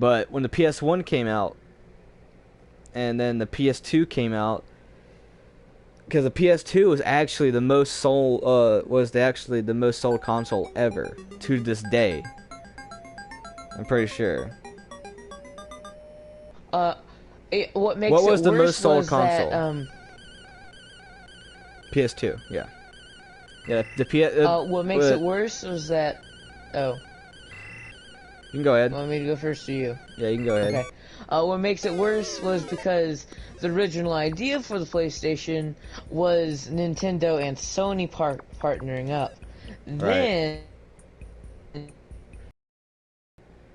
But when the PS1 came out, and then the PS2 came out, because the PS2 was actually the most sold, actually the most sold console ever to this day. I'm pretty sure. What makes What it was the worse most sold was console? that PS2, yeah. Yeah, what makes it worse was that. Oh, you can go ahead. you want me to go first or you? Yeah, you can go ahead. Okay. What makes it worse was because the original idea for the PlayStation was Nintendo and Sony partnering up. Right.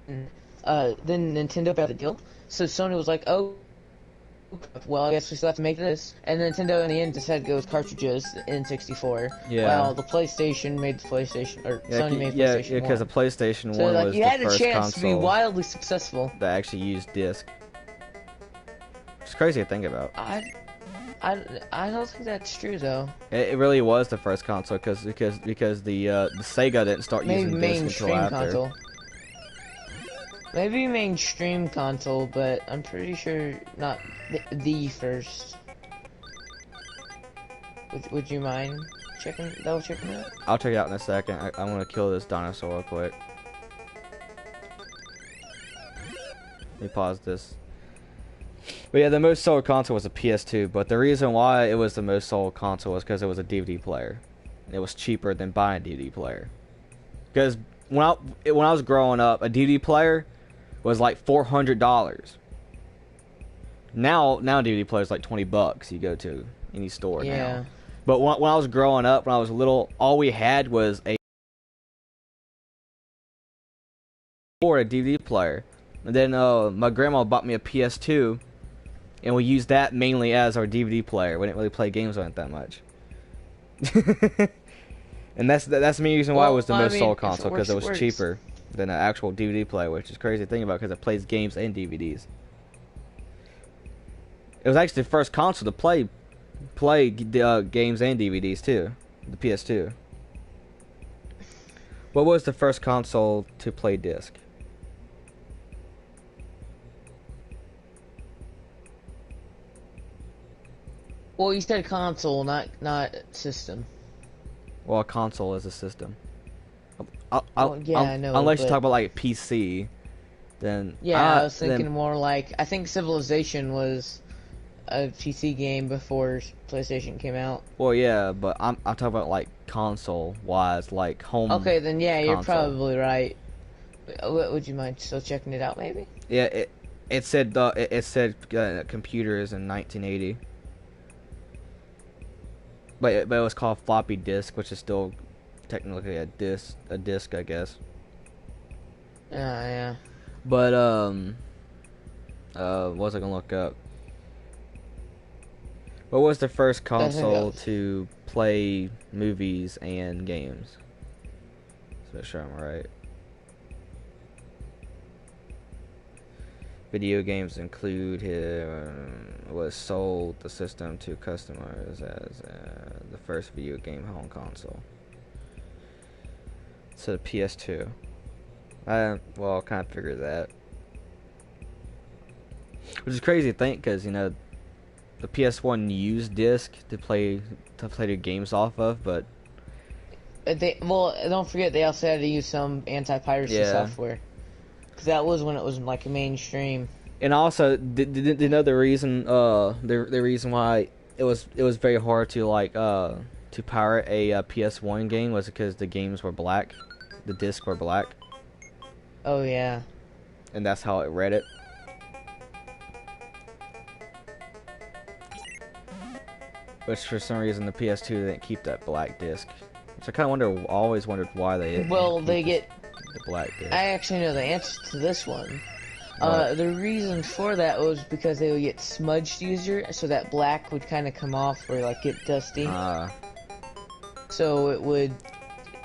Then Nintendo got the deal, so Sony was like, "Oh, well, I guess we still have to make this." And Nintendo, in the end, decided to go with cartridges, the N64. Yeah. While the PlayStation made the PlayStation, or Sony made PlayStation 1. Because the PlayStation So 1 like, was you the had a first chance to be console wildly successful. that actually used disc. It's crazy to think about. I don't think that's true though. It really was the first console because the Sega didn't start Maybe using disc until mainstream after. console. Maybe mainstream console, but I'm pretty sure not the first. Would you mind double checking that? I'll check it out in a second. I'm gonna kill this dinosaur real quick. Let me pause this. But yeah, the most sold console was a PS2, but the reason why it was the most sold console was because it was a DVD player. It was cheaper than buying a DVD player. Because when I was growing up, a DVD player was like $400. Now a DVD player is like $20. You go to any store now. But when I was growing up, when I was little, all we had was a DVD player. And then my grandma bought me a PS2, and we used that mainly as our DVD player. We didn't really play games on it that much. And that's the main reason why it was the most sold console, because it was cheaper than an actual DVD player, which is crazy to think about because it plays games and DVDs. It was actually the first console to play games and DVDs too, the PS2. What was the first console to play disc? Well, you said console, not system. Well, a console is a system. I know. Unless you talk about like PC, then yeah, I was thinking more like, I think Civilization was a PC game before PlayStation came out. Well, yeah, but I'm talking about like console wise, like home. Okay, then yeah, console. You're probably right. Would you mind still checking it out, maybe? Yeah, it said computers in 1980. But it was called floppy disk, which is still technically a disc, I guess. Yeah. But what was I gonna look up? What was the first console to play movies and games? So sure I'm right. Video games include was sold the system to customers as the first video game home console. So the PS2. Well, I kind of figured that. Which is crazy to think, because the PS1 used disc to play the games off of, but don't forget they also had to use some anti-piracy software. Because that was when it was like mainstream. And also, did you know the reason the reason why it was very hard to to pirate a PS1 game was because the games were black, the discs were black. Oh yeah. And that's how it read it. Which for some reason the PS2 didn't keep that black disc. Which I kind of always wondered why they didn't. Well, they get the black disc. I actually know the answer to this one. The reason for that was because they would get smudged easier, so that black would kind of come off or like get dusty. So it would.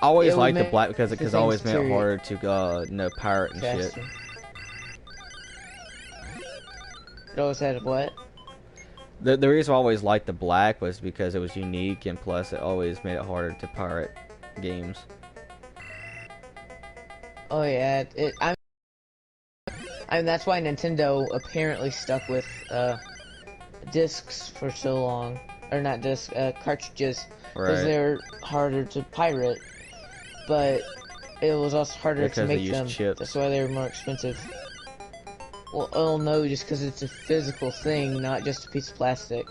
I always liked the black because it always made it harder to pirate and shit. It always had what? The reason I always liked the black was because it was unique, and plus it always made it harder to pirate games. Oh yeah, I mean, that's why Nintendo apparently stuck with discs for so long, or not discs, cartridges, because they're harder to pirate. But it was also harder to make them. Chips. That's why they were more expensive. Well, oh no, just because it's a physical thing, not just a piece of plastic.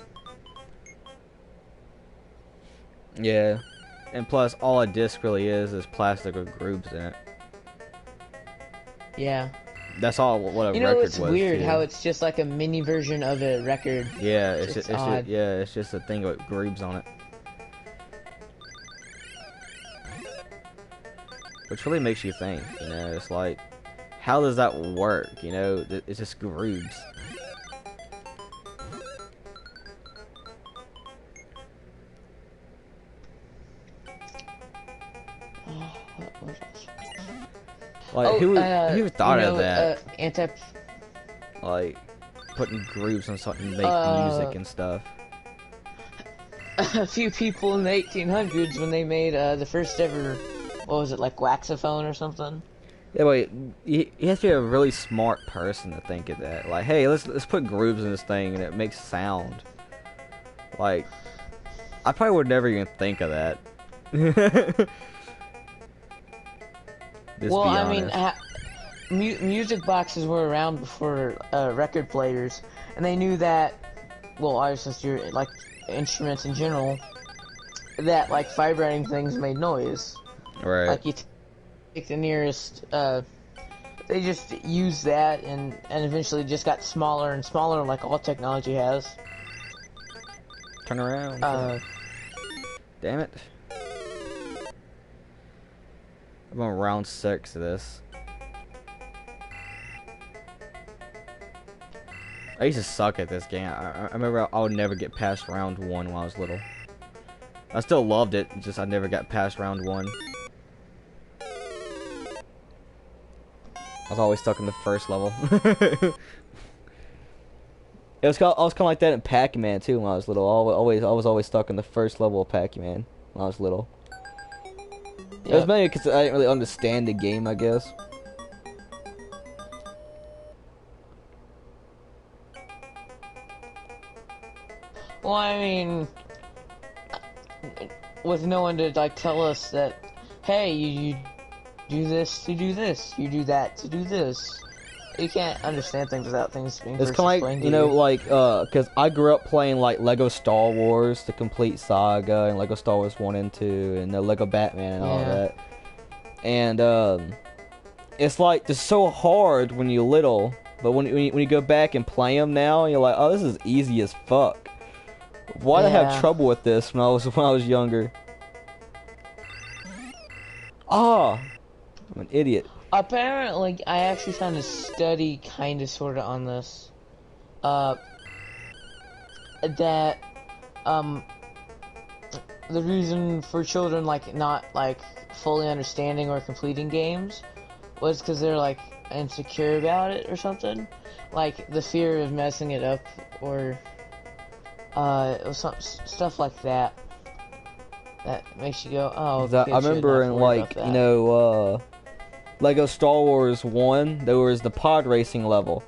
Yeah, and plus, all a disc really is plastic with grooves in it. Yeah. That's all what a record was. You know, it's weird too. how it's just like a mini version of a record. Yeah, it's just a thing with grooves on it. Which really makes you think, you know, it's like, how does that work, you know? It's just grooves. Like, who thought of that? Like, putting grooves on something to make music and stuff. A few people in the 1800s when they made the first ever, what was it, like waxophone or something? Yeah, wait, you have to be a really smart person to think of that. Like, hey, let's put grooves in this thing and it makes sound. Like, I probably would never even think of that. Well, I mean, music boxes were around before record players, and they knew that, well, obviously, like, instruments in general, that, like, vibrating things made noise. Right. Like, you take the nearest, they just used that, and eventually just got smaller and smaller, like all technology has. Turn around. Damn it. I'm on round 6 of this. I used to suck at this game. I remember I would never get past round 1 when I was little. I still loved it, just I never got past round 1. I was always stuck in the first level. I was kind of like that in Pac-Man too when I was little. I was always stuck in the first level of Pac-Man when I was little. It was maybe because I didn't really understand the game, I guess. Well, I mean, with no one to like tell us that, hey, you do this to do this, you do that to do this. You can't understand things without things being It's kind of like, you know, like, because I grew up playing, like, Lego Star Wars, the complete saga, and Lego Star Wars 1 and 2, and the Lego Batman and all that. And, it's like, they're so hard when you're little, but when you go back and play them now, you're like, oh, this is easy as fuck. Why did I have trouble with this when I was younger? Ah! I'm an idiot. Apparently, I actually found a study kind of sort of on this. That, the reason for children, like, not, like, fully understanding or completing games was because they're, like, insecure about it or something. Like, the fear of messing it up or, it was some stuff like that. That makes you go, oh, I remember in, like, you know, Lego Star Wars 1, there was the pod racing level,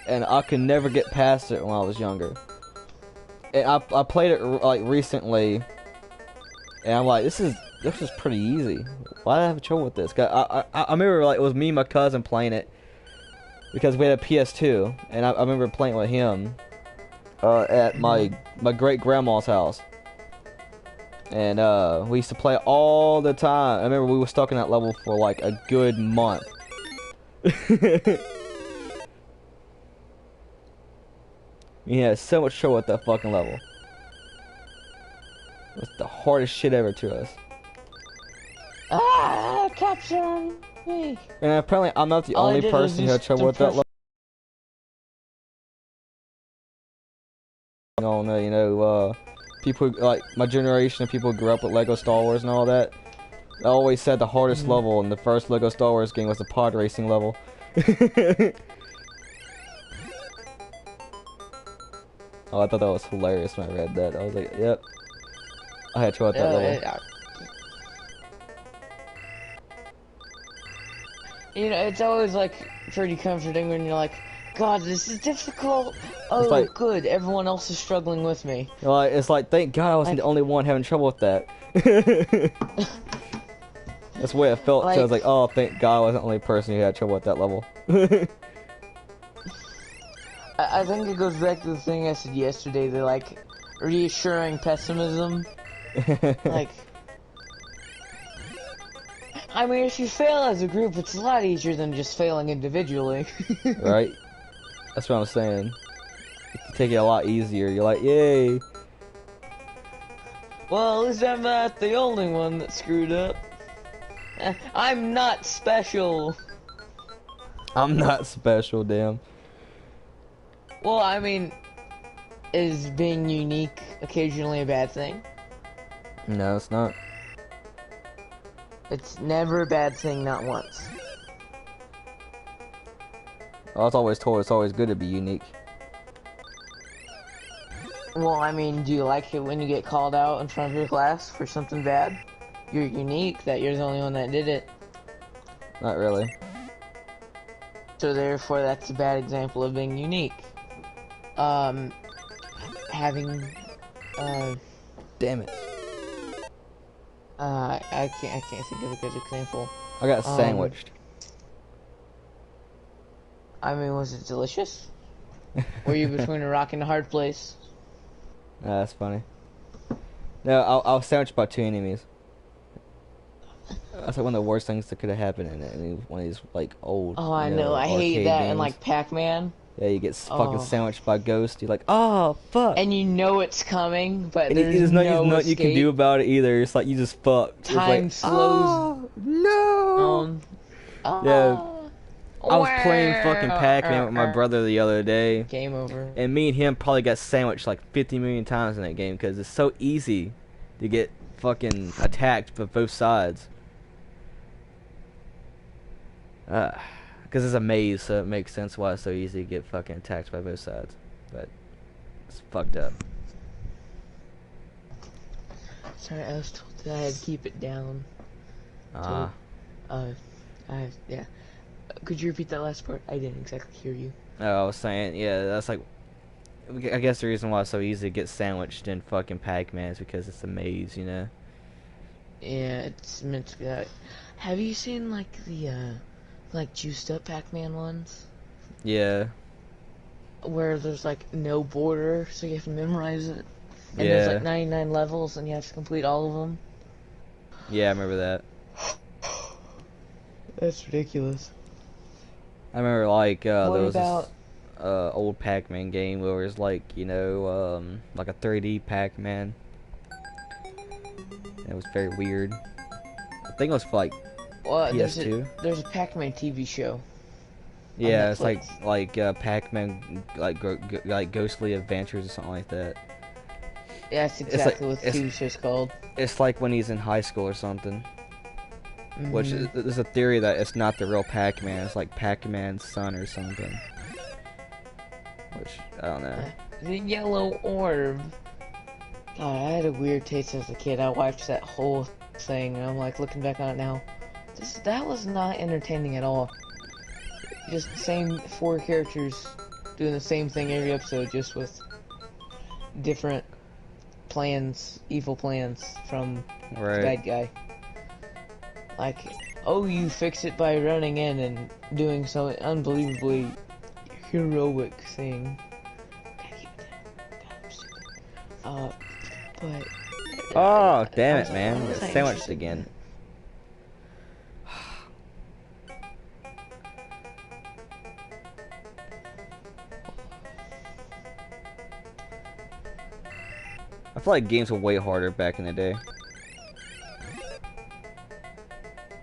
and I could never get past it when I was younger. And I played it like recently, and I'm like, this is pretty easy. Why did I have trouble with this? I remember, like, it was me and my cousin playing it because we had a PS2, and I remember playing with him at my great grandma's house. And we used to play all the time. I remember we were stuck in that level for like a good month. We had so much trouble with that fucking level. It was the hardest shit ever to us. Ah, capture me. And apparently I'm not the only person who had trouble with that level. You know, people like my generation of people who grew up with Lego Star Wars and all that. I always said the hardest level in the first Lego Star Wars game was the pod racing level. Oh, I thought that was hilarious when I read that. I was like, yep. I had trouble at that level. You know, it's always like pretty comforting when you're like, God, this is difficult. Oh, like, good, everyone else is struggling with me. Like, it's like, thank God I wasn't the only one having trouble with that. That's the way it felt. Like, So I was like, oh, thank God I wasn't the only person who had trouble with that level. I think it goes back to the thing I said yesterday, the like reassuring pessimism. Like, I mean, if you fail as a group, it's a lot easier than just failing individually. Right? That's what I'm saying. You take it a lot easier. You're like, yay. Well, at least I'm not the only one that screwed up. I'm not special. I'm not special, damn. Well, I mean, is being unique occasionally a bad thing? No, it's not. It's never a bad thing, not once. I was always told it's always good to be unique. Well, I mean, do you like it when you get called out in front of your class for something bad? You're unique, that you're the only one that did it. Not really. So therefore, that's a bad example of being unique. Having, Damn it. I can't think of a good example. I got sandwiched. I mean, was it delicious? Were you between a rock and a hard place? That's funny. No, I was sandwiched by two enemies. That's like one of the worst things that could have happened in it. I mean, one of these like old. Oh, I know. I hate that. And like Pac-Man. Yeah, you get fucking sandwiched by Ghost. You're like, oh fuck. And you know it's coming, but and there's no nothing you can do about it either. It's like you just fucked. Time like, slows. Oh, no. Yeah. I was playing fucking Pac-Man with my brother the other day. Game over. And me and him probably got sandwiched like 50 million times in that game because it's so easy to get fucking attacked by both sides. Because it's a maze, so it makes sense why it's so easy to get fucking attacked by both sides. But it's fucked up. Sorry, I was told that I had to keep it down. Yeah. Could you repeat that last part? I didn't exactly hear you. Oh, I was saying, yeah, that's like, I guess the reason why it's so easy to get sandwiched in fucking Pac-Man is because it's a maze, you know? Yeah, it's meant to be that. Have you seen, like, the, like, juiced up Pac-Man ones? Yeah. Where there's, like, no border, so you have to memorize it. And yeah. there's, like, 99 levels, and you have to complete all of them. Yeah, I remember that. That's ridiculous. I remember, like, there was this old Pac-Man game where it was, like, you know, like a 3D Pac-Man. It was very weird. I think it was for, like, PS2. There's a Pac-Man TV show. Yeah, it's like Pac-Man, like Ghostly Adventures or something like that. Yeah, that's exactly what the TV show's called. It's like when he's in high school or something. Which there's a theory that it's not the real Pac-Man. It's like Pac-Man's son or something. Which I don't know. The yellow orb. God, I had a weird taste as a kid. I watched that whole thing, and I'm like looking back on it now. That was not entertaining at all. Just the same 4 characters doing the same thing every episode, just with different plans, evil plans from the bad guy. Like, oh, you fix it by running in and doing some unbelievably heroic thing. But... Oh, damn it, man. Got sandwiched again. I feel like games were way harder back in the day.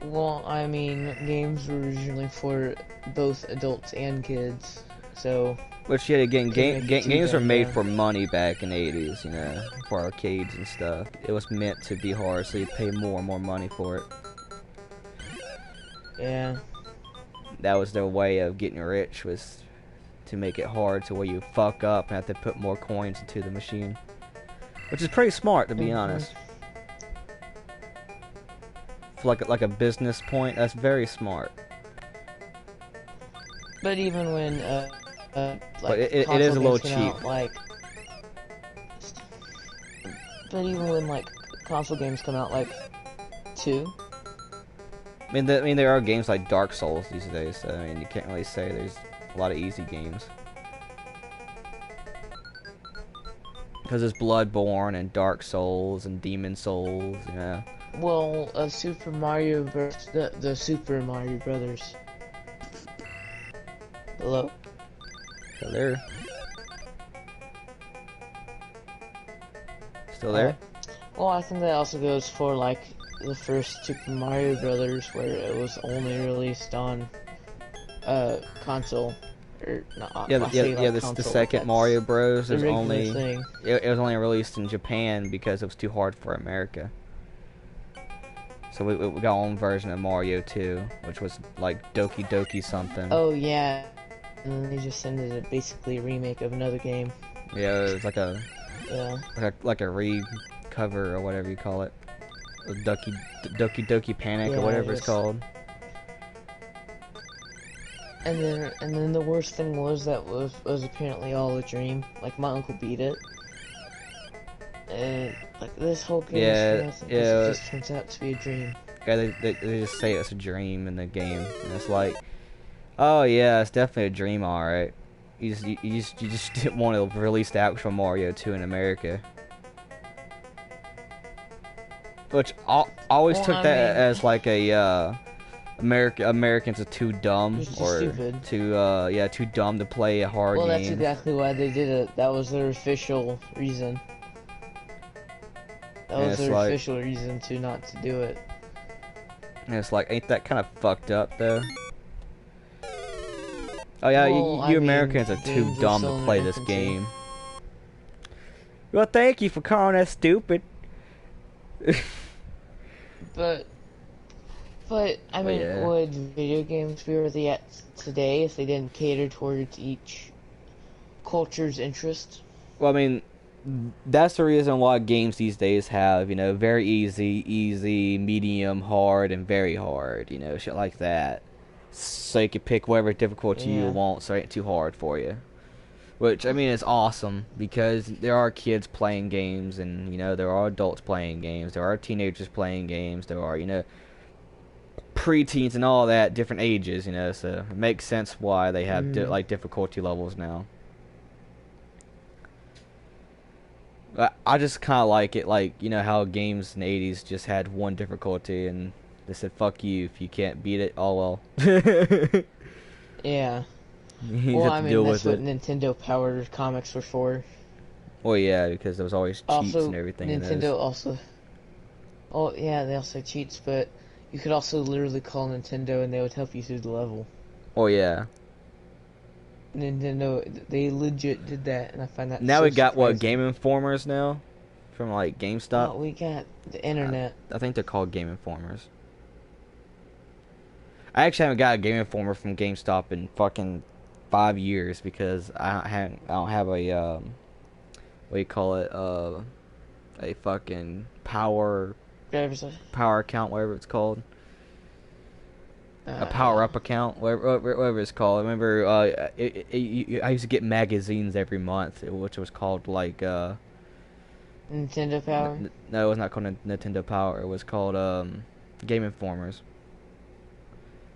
Well, I mean, games were originally for both adults and kids, so... Which, yet again, games were made for money back in the 80s, you know, for arcades and stuff. It was meant to be hard, so you pay more and more money for it. Yeah. That was their way of getting rich, was to make it hard to where you fuck up and have to put more coins into the machine. Which is pretty smart, to be honest. For like a business point, that's very smart. But even when But like it is a console little games come cheap. out, like, but even when like console games come out, like 2. I mean, there are games like Dark Souls these days. So, I mean, you can't really say there's a lot of easy games. Because there's Bloodborne and Dark Souls and Demon Souls, you know. Well, Super Mario Bros. The Super Mario Brothers. Hello? So there. Still there? Well, I think that also goes for like the first Super Mario Brothers, where it was only released on console, or not. The second Mario Bros. is only thing. it was only released in Japan because it was too hard for America. So we got our own version of Mario 2, which was like Doki Doki something. Oh yeah, and then they just ended it basically a remake of another game. Yeah, it was like a yeah, like a recover or whatever you call it, Doki Doki Panic or whatever it's called. And then the worst thing was that was apparently all a dream. Like my uncle beat it, and like this whole game is nothing, it just turns out to be a dream. Yeah, they just say it's a dream in the game, and it's like, oh yeah, it's definitely a dream, all right. You just didn't want to release the actual Mario 2 in America, which I always took that as like a Americans are too dumb or stupid. too dumb to play a hard game. Well, that's exactly why they did it. That was their official reason. That was their official reason to not to do it. And it's like, ain't that kind of fucked up though? Oh yeah, well, you Americans are too dumb to play this game. Well, thank you for calling us stupid. But I mean, would video games be where they at today if they didn't cater towards each culture's interest? Well, I mean, that's the reason why games these days have, you know, very easy, medium, hard, and very hard, you know, shit like that. So you can pick whatever difficulty you want, so it ain't too hard for you. Which, I mean, is awesome, because there are kids playing games, and, you know, there are adults playing games, there are teenagers playing games, there are, you know, preteens and all that, different ages, you know, so it makes sense why they have, like, difficulty levels now. I just kind of like it, like, you know, how games in the 80s just had one difficulty, and they said, fuck you, if you can't beat it, oh well. Yeah. You have to deal with that's what Nintendo Power comics were for. Well, yeah, because there was always cheats and everything Nintendo in those. also... Oh, yeah, they also cheats, but you could also literally call Nintendo and they would help you through the level. Oh, yeah. Nintendo, they legit did that, and I find that now so we got, surprising. what, Game Informers now? From, like, GameStop? Oh, we got the internet. I think they're called Game Informers. I actually haven't got a Game Informer from GameStop in fucking 5 years because I don't have a what do you call it, a fucking power account, whatever it's called, a power up account, whatever it's called. I remember I used to get magazines every month, which was called like Nintendo Power. No, it was not called Nintendo Power. It was called Game Informers.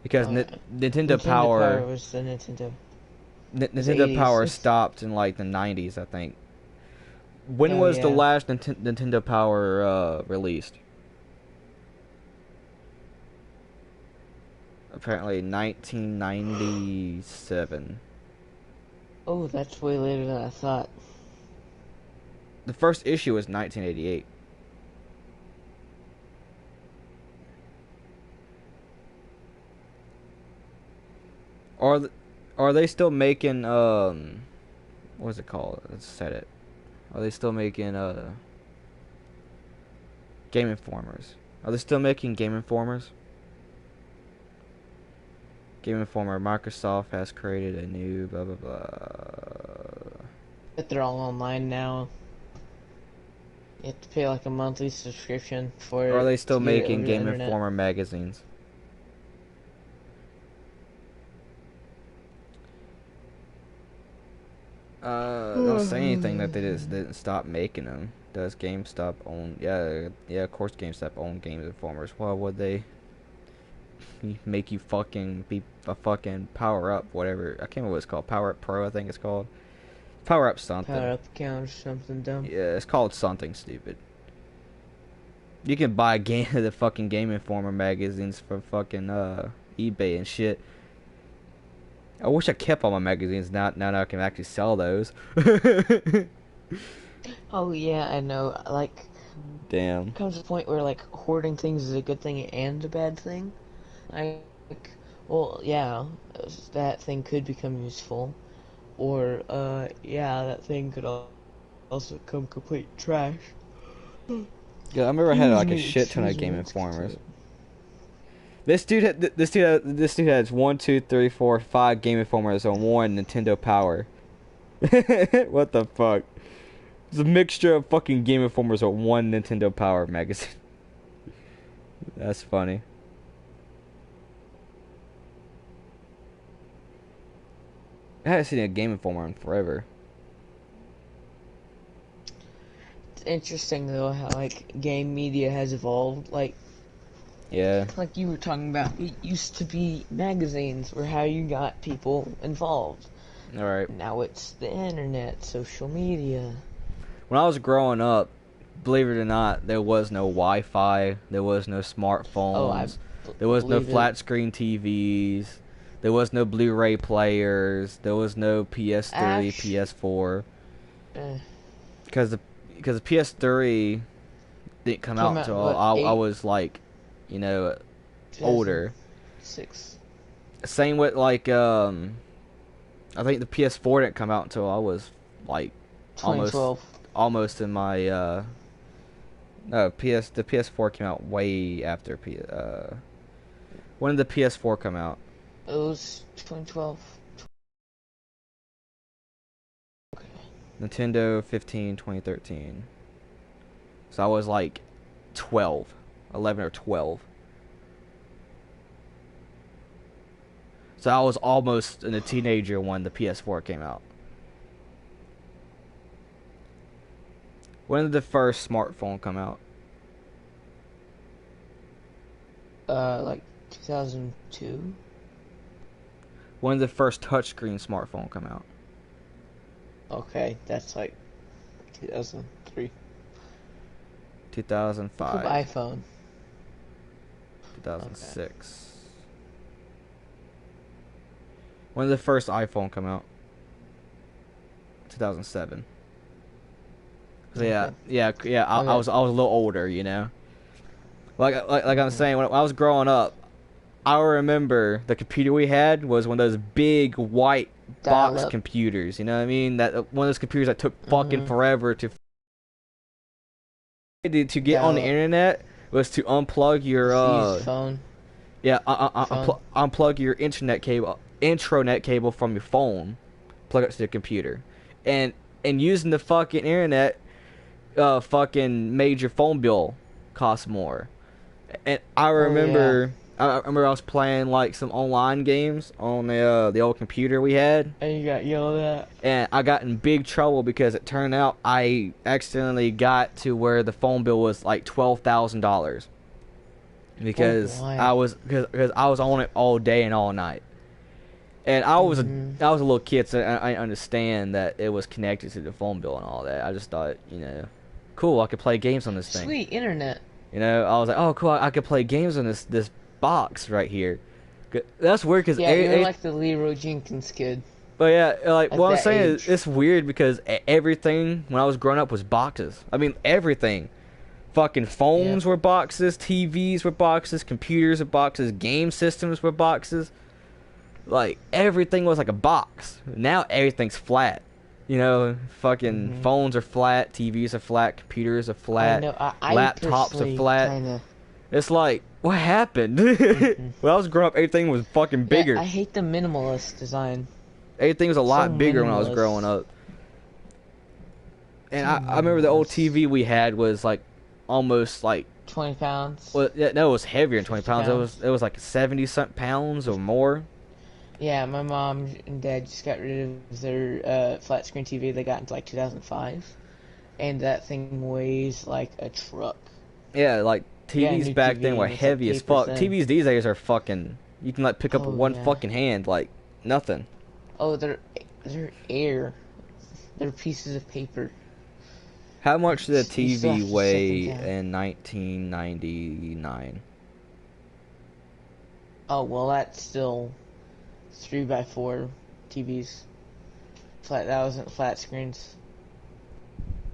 Because Nintendo Power was the Nintendo. Nintendo Power stopped in like the 90s, I think. When was the last Nintendo Power released? Apparently 1997. Oh, that's way later than I thought. The first issue was 1988. Are they still making what is it called? Let's set it. Are they still making Game Informers? Are they still making Game Informers? Game Informer, Microsoft has created a new blah blah blah. But they're all online now. You have to pay like a monthly subscription for it. Or are they still making Game Informer magazines? Don't say anything that they just didn't stop making them. Does GameStop own? Yeah, of course GameStop own Game Informers. Why would they make you fucking be a fucking Power Up, whatever? I can't remember what it's called. Power Up Pro, I think it's called. Power Up something. Power Up account or something dumb. Yeah, it's called something stupid. You can buy the fucking Game Informer magazines for fucking eBay and shit. I wish I kept all my magazines now that I can actually sell those. Oh yeah, I know. Like, damn. Comes a point where like hoarding things is a good thing and a bad thing. Like, well, yeah, that thing could become useful, or yeah, that thing could also become complete trash. Yeah, I remember I had like a shit ton of Game Informers. This dude has 1, 2, 3, 4, 5 Game Informers on one Nintendo Power. What the fuck? It's a mixture of fucking Game Informers on one Nintendo Power magazine. That's funny. I haven't seen a Game Informer in forever. It's interesting though how like game media has evolved. Like you were talking about, it used to be magazines were how you got people involved. All right. Now it's the internet, social media. When I was growing up, believe it or not, there was no Wi-Fi, there was no smartphones, there was no flat screen TVs, there was no Blu-ray players, there was no PS3, PS4. Because the PS3 didn't come out until I was like, you know, older. 6. Same with like I think the PS4 didn't come out until I was like 2012. almost in my no, the PS4 came out way after when did the PS4 come out? It was 2012. Okay. Nintendo 2013. So I was like 11 or 12. So I was almost a teenager when the PS4 came out. When did the first smartphone come out? Like 2002. When did the first touchscreen smartphone come out? Okay, that's like 2003. 2005. iPhone. 2006. Okay. When did the first iPhone come out? 2007. So yeah. I was a little older, you know. Like I'm saying, when I was growing up, I remember the computer we had was one of those big white box computers. You know what I mean? That one of those computers that took fucking forever to get on the internet was to unplug your phone. Yeah, unplug your intranet cable from your phone, plug it to the computer, and using the fucking internet, fucking made your phone bill cost more. And I remember, I was playing like some online games on the old computer we had, and you got yelled at. And I got in big trouble because it turned out I accidentally got to where the phone bill was like $12,000 because I was on it all day and all night. And I was a little kid, so I understand that it was connected to the phone bill and all that. I just thought, you know, cool, I could play games on this thing. Sweet internet. You know, I was like, oh, cool, I could play games on this box right here. That's weird because you're like the Leroy Jenkins kid. But yeah, like what I'm saying is, it's weird because everything when I was growing up was boxes. I mean, everything. Fucking phones were boxes, TVs were boxes, computers were boxes, game systems were boxes. Like, everything was like a box. Now everything's flat. You know, fucking phones are flat, TVs are flat, computers are flat, laptops are flat. It's like, what happened? When I was growing up, everything was fucking bigger. I hate the minimalist design. Everything was a lot bigger when I was growing up. And I remember the old TV we had was like almost like 20 pounds. Well, yeah, no, it was heavier than 20 pounds. It was like 70-something pounds or more. Yeah, my mom and dad just got rid of their flat screen TV they got into like 2005, and that thing weighs like a truck. Yeah, like Yeah, a TVs new back then TV were and it's like heavy as paper fuck. thin. TVs these days are fucking. You can like pick up with Oh one yeah. fucking hand, like nothing. Oh, they're air. They're pieces of paper. How much did a You still TV have to set them weigh down. in 1999? Oh well, that's still 3x4 TVs. That wasn't flat screens.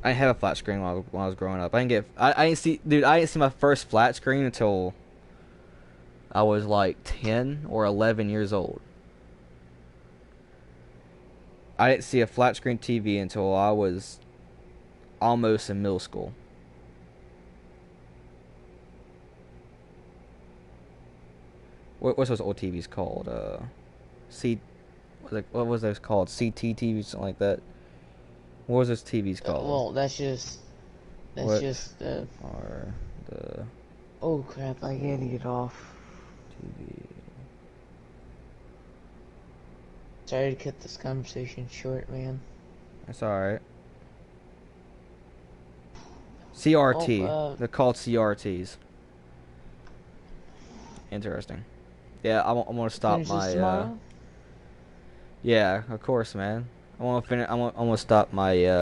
I didn't have a flat screen when I was growing up. I didn't get. I didn't see, dude. I didn't see my first flat screen until I was like 10 or 11 years old. I didn't see a flat screen TV until I was almost in middle school. What's those old TVs called? C. What was those called? CT TVs, something like that. What was those TVs called? Well, that's What just are the Oh crap! I gotta get off. TV? Sorry to cut this conversation short, man. That's alright. CRT. Oh, They're called CRTs. Interesting. Yeah, I'm gonna stop finish this my. tomorrow? Yeah, of course, man. I want to finish. I'm gonna stop my.